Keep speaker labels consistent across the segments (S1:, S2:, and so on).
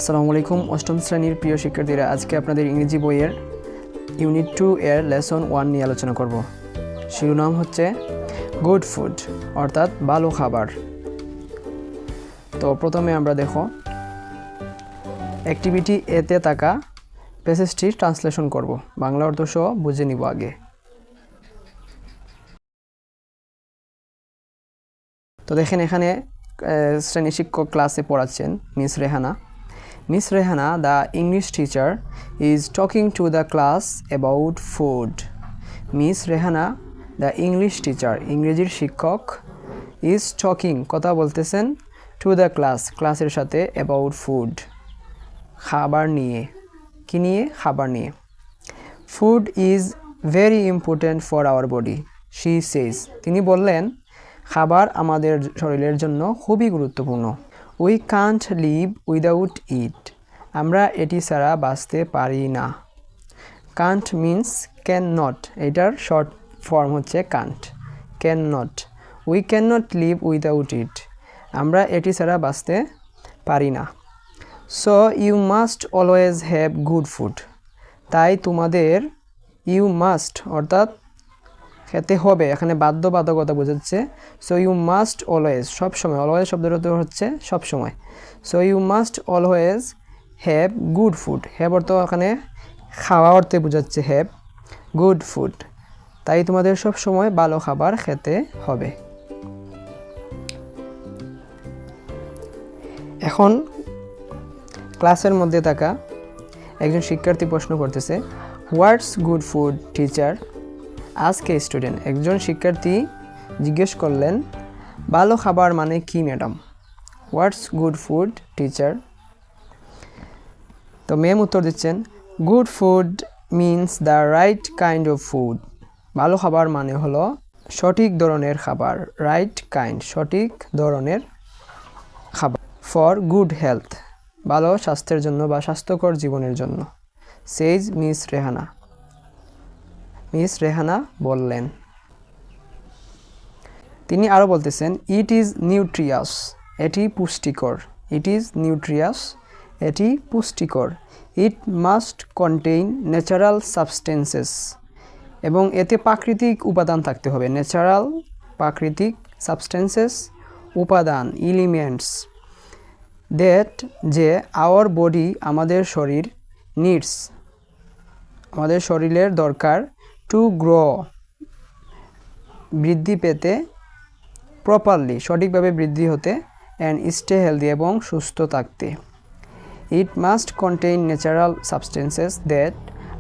S1: আসসালামু আলাইকুম অষ্টম শ্রেণীর প্রিয় শিক্ষার্থীরা, আজকে আপনাদের ইংরেজি বইয়ের ইউনিট 2 এর লেসন 1 নিয়ে আলোচনা করব। শিরোনাম হচ্ছে গুড ফুড, অর্থাৎ ভালো খাবার। তো প্রথমে আমরা দেখো অ্যাক্টিভিটি এতে থাকা প্যাসেজটি ট্রান্সলেশন করব, বাংলা অর্থ সহ বুঝে নিব আগে। তো দেখেন এখানে শ্রেণী শিক্ষক ক্লাসে পড়াচ্ছেন miss Rehana. Miss Rehana, the English teacher, is talking to the class about food. Miss Rehana, the English teacher, ইংরেজির শিক্ষক, is talking, কথা বলতেছেন, to the class, ক্লাসের সাথে, about food, খাবার নিয়ে। কি নিয়ে? খাবার নিয়ে। Food is very important for our body, she says. তিনি বললেন, খাবার আমাদের শরীরের জন্য খুবই গুরুত্বপূর্ণ। We can't live without it. আমরা এটি ছাড়া বাঁচতে পারি না। Can't means cannot. এটার শর্ট ফর্ম হচ্ছে can't. Cannot. We cannot live without it. আমরা এটি ছাড়া বাঁচতে পারি না। So you must always have good food. তাই তোমাদের you must অর্থাৎ খেতে হবে, এখানে বাধ্যবাধকতা বোঝাচ্ছে। সো ইউ মাস্ট অলওয়েজ, সবসময়, অলওয়েজ শব্দের অর্থ হচ্ছে সবসময়। So you must always have good food, have অর্থ এখানে খাওয়া অর্থে বোঝাচ্ছে হ্যাভ গুড ফুড, তাই তোমাদের সবসময় ভালো খাবার খেতে হবে। এখন ক্লাসের মধ্যে থাকা একজন শিক্ষার্থী প্রশ্ন করতেছে, হোয়াটস গুড ফুড টিচার? আজকে স্টুডেন্ট, একজন শিক্ষার্থী জিজ্ঞেস করলেন, ভালো খাবার মানে কি ম্যাডাম? হোয়াটস গুড ফুড টিচার? তো ম্যাম উত্তর দিচ্ছেন, good food means the right kind of food. ভালো খাবার মানে হলো সঠিক ধরনের খাবার, রাইট কাইন্ড, সঠিক ধরনের খাবার। ফর গুড হেলথ, ভালো স্বাস্থ্যের জন্য বা স্বাস্থ্যকর জীবনের জন্য। সেইজ মিস রেহানা, মিস রেহানা বললেন। তিনি আরও বলতেছেন, ইট ইজ নিউট্রিয়াস, এটি পুষ্টিকর। ইট ইজ নিউট্রিয়াস, এটি পুষ্টিকর। It must contain natural substances, এবং এতে প্রাকৃতিক উপাদান থাকতে হবে। ন্যাচারাল, প্রাকৃতিক, সাবস্টেন্সেস, উপাদান, এলিমেন্টস, দ্যাট, যে, আওয়ার বডি, আমাদের শরীর, নিডস, আমাদের শরীরের দরকার, টু গ্রো, বৃদ্ধি পেতে, প্রপারলি, সঠিকভাবে বৃদ্ধি হতে, অ্যান্ড স্টে হেলদি, এবং সুস্থ থাকতে। It must contain natural substances that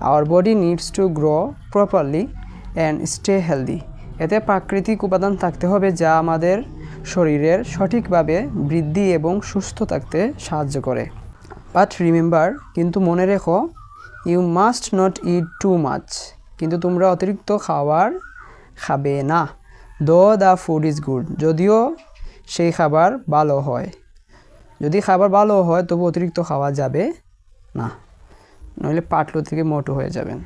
S1: our body needs to grow properly and stay healthy. এতে প্রাকৃতিক উপাদান থাকতে হবে যা আমাদের শরীরের সঠিকভাবে বৃদ্ধি এবং সুস্থ থাকতে সাহায্য করে। বাট রিমেম্বার, কিন্তু মনে রেখো, you must not eat too much, কিন্তু তোমরা অতিরিক্ত খাবার খাবে না। দো দ্য ফুড ইজ গুড, যদিও সেই খাবার ভালো হয়। যদি খাবার ভালো হয় তবু অতিরিক্ত খাওয়া যাবে না, নইলে পাতলু থেকে মোটু হয়ে যাবেন।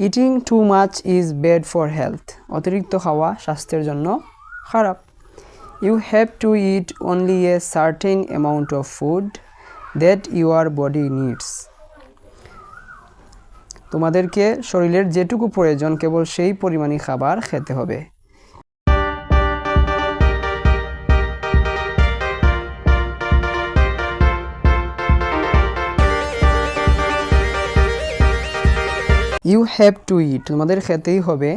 S1: Eating too much is bad for health, অতিরিক্ত খাওয়া স্বাস্থ্যের জন্য খারাপ। You have to eat only a certain amount of food that your body needs, তোমাদেরকে শরীরের যেটুকু প্রয়োজন কেবল সেই পরিমাণই খাবার খেতে হবে। ইউ হ্যাভ টু ইট, তোমাদের খেতেই হবে,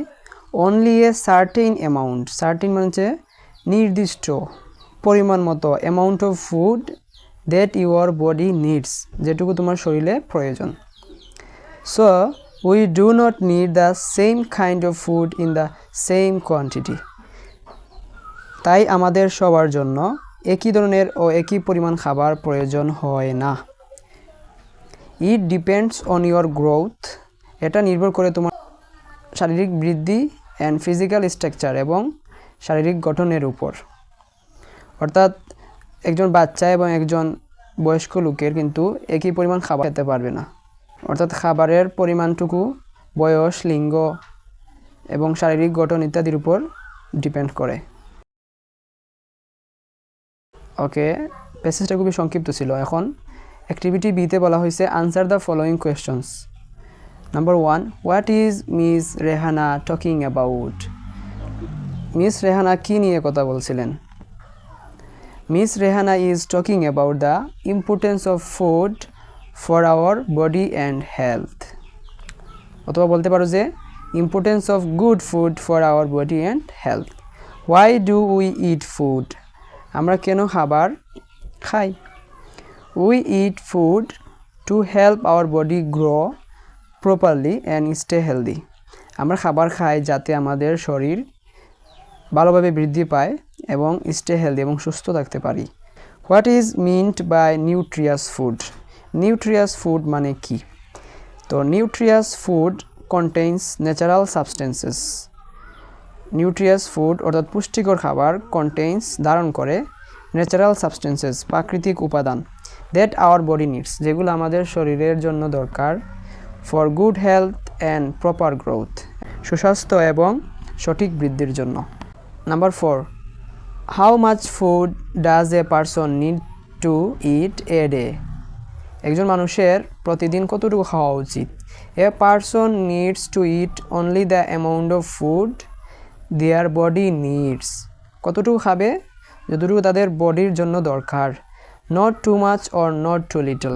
S1: only a certain amount, certain মানে হচ্ছে নির্দিষ্ট, পরিমাণ মতো, amount of food that your body needs, যেটুকু তোমার শরীরে প্রয়োজন। So we do not need the same kind of food in the same quantity, তাই আমাদের সবার জন্য একই ধরনের ও একই পরিমাণ খাবার প্রয়োজন হয় না। ইট ডিপেন্ডস অন ইউর গ্রোথ, এটা নির্ভর করে তোমার শারীরিক বৃদ্ধি, অ্যান্ড ফিজিক্যাল স্ট্রাকচার, এবং শারীরিক গঠনের উপর। অর্থাৎ একজন বাচ্চা এবং একজন বয়স্ক লোকের কিন্তু একই পরিমাণ খাবার খেতে পারবে না। অর্থাৎ খাবারের পরিমাণটুকু বয়স, লিঙ্গ এবং শারীরিক গঠন ইত্যাদির উপর ডিপেন্ড করে। ওকে, প্যাসেজটা খুবই সংক্ষিপ্ত ছিল। এখন অ্যাক্টিভিটি বিতে বলা হয়েছে answer the following questions. Number 1, what is Miss Rehana talking about? Miss Rehana কী নিয়ে কথা বলছিলেন? Miss Rehana is talking about the importance of food for our body and health. অথবা বলতে পারো যে importance of good food for our body and health. Why do we eat food? আমরা কেন খাবার খাই? We eat food to help our body grow properly and stay healthy. আমরা খাবার খাই যাতে আমাদের শরীর ভালোভাবে বৃদ্ধি পায় এবং স্টে হেলদি এবং সুস্থ থাকতে পারি। What is meant by nutritious food? Nutritious food মানে কি? তো nutritious food contains natural substances. Nutritious food অর্থাৎ পুষ্টিকর খাবার কন্টেইনস ধারণ করে ন্যাচারাল সাবস্টেন্সেস প্রাকৃতিক উপাদান দ্যাট আওয়ার বডি নিডস যেগুলো আমাদের শরীরের জন্য দরকার for good health and proper growth সুস্বাস্থ্য এবং সঠিক বৃদ্ধির জন্য। Number 4, how much food does a person need to eat a day? একজন মানুষের প্রতিদিন কতটুকু খাওয়া উচিত? A person needs to eat only the amount of food their body needs. কতটুকু খাবে? যতটুকু তাদের বডির জন্য দরকার। Not too much or not too little,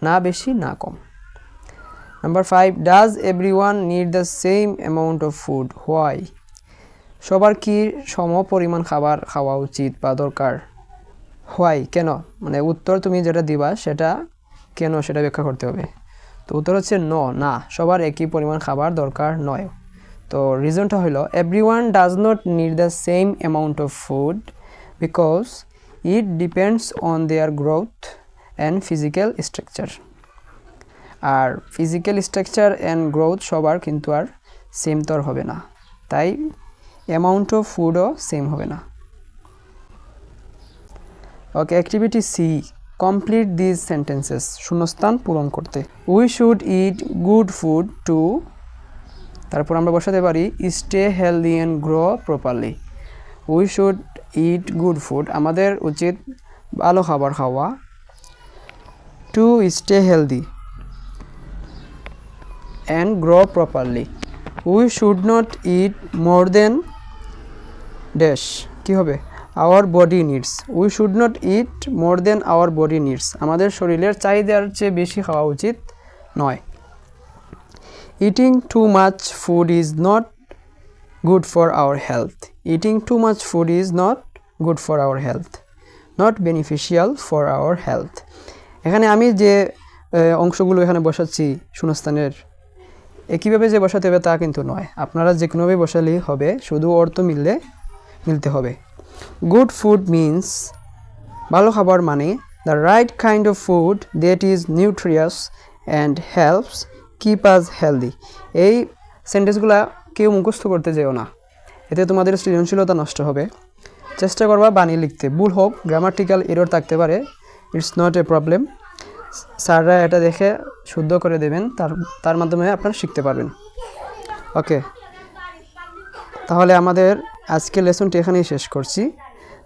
S1: না বেশি না কম। Number 5, does everyone need the same amount of food? Why? সবার কি সম পরিমাণ খাবার খাওয়া উচিত বা দরকার? হোয়াই, কেন? মানে উত্তর তুমি যেটা দিবা সেটা কেন সেটা ব্যাখ্যা করতে হবে। তো উত্তর হচ্ছে নো, না, সবার একই পরিমাণ খাবার দরকার নয়। তো রিজনটা হলো everyone does not need the same amount of food because it depends on their growth and physical structure. আর ফিজিক্যাল স্ট্রাকচার অ্যান্ড গ্রোথ সবার কিন্তু আর সেম তো আর হবে না, তাই অ্যামাউন্ট অফ ফুডও সেম হবে না। Okay, activity C, complete this sentences. শূন্যস্থান পূরণ করতে। We should eat good food to, তারপর আমরা বসাতে পারি stay healthy and grow properly. We should eat good food, আমাদের উচিত ভালো খাবার খাওয়া। To stay healthy and grow properly. We should not eat more than dash, কী হবে? Our body needs. We should not eat more than our body needs, আমাদের শরীরের চাহিদার চেয়ে বেশি খাওয়া উচিত নয়। Eating too much food is not good for our health. Eating too much food is not good for our health, not beneficial for our health. এখানে আমি যে অংশগুলো এখানে বসাচ্ছি শূন্যস্থানের, একইভাবে যে বসাতে হবে তা কিন্তু নয়, আপনারা যে কোনোভাবে বসালেই হবে, শুধু অর্থ মিলতে হবে। গুড ফুড মিন্স, ভালো খাবার মানে the right kind of food that is nutritious and helps keep us healthy. এই সেন্টেন্সগুলো কেউ মুখস্থ করতে যেও না, এতে তোমাদের সৃজনশীলতা নষ্ট হবে। চেষ্টা করবা বানিয়ে লিখতে, ভুল হোক, গ্রামাটিক্যাল এরর থাকতে পারে, ইটস নট এ প্রবলেম। স্যাররা এটা দেখে শুদ্ধ করে দেবেন, তার মাধ্যমে আপনারা শিখতে পারবেন। ওকে, তাহলে আমাদের আজকে লেসনটি এখানেই শেষ করছি।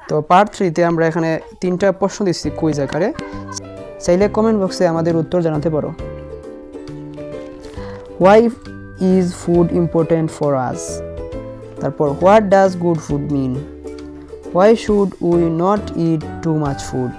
S1: তো পার্ট 3-তে আমরা এখানে 3টা প্রশ্ন দিচ্ছি কুইজ আকারে, চাইলে কমেন্ট বক্সে আমাদের উত্তর জানাতে পারো। Why is food important for us? তারপর what does good food mean? Why should we not eat too much food?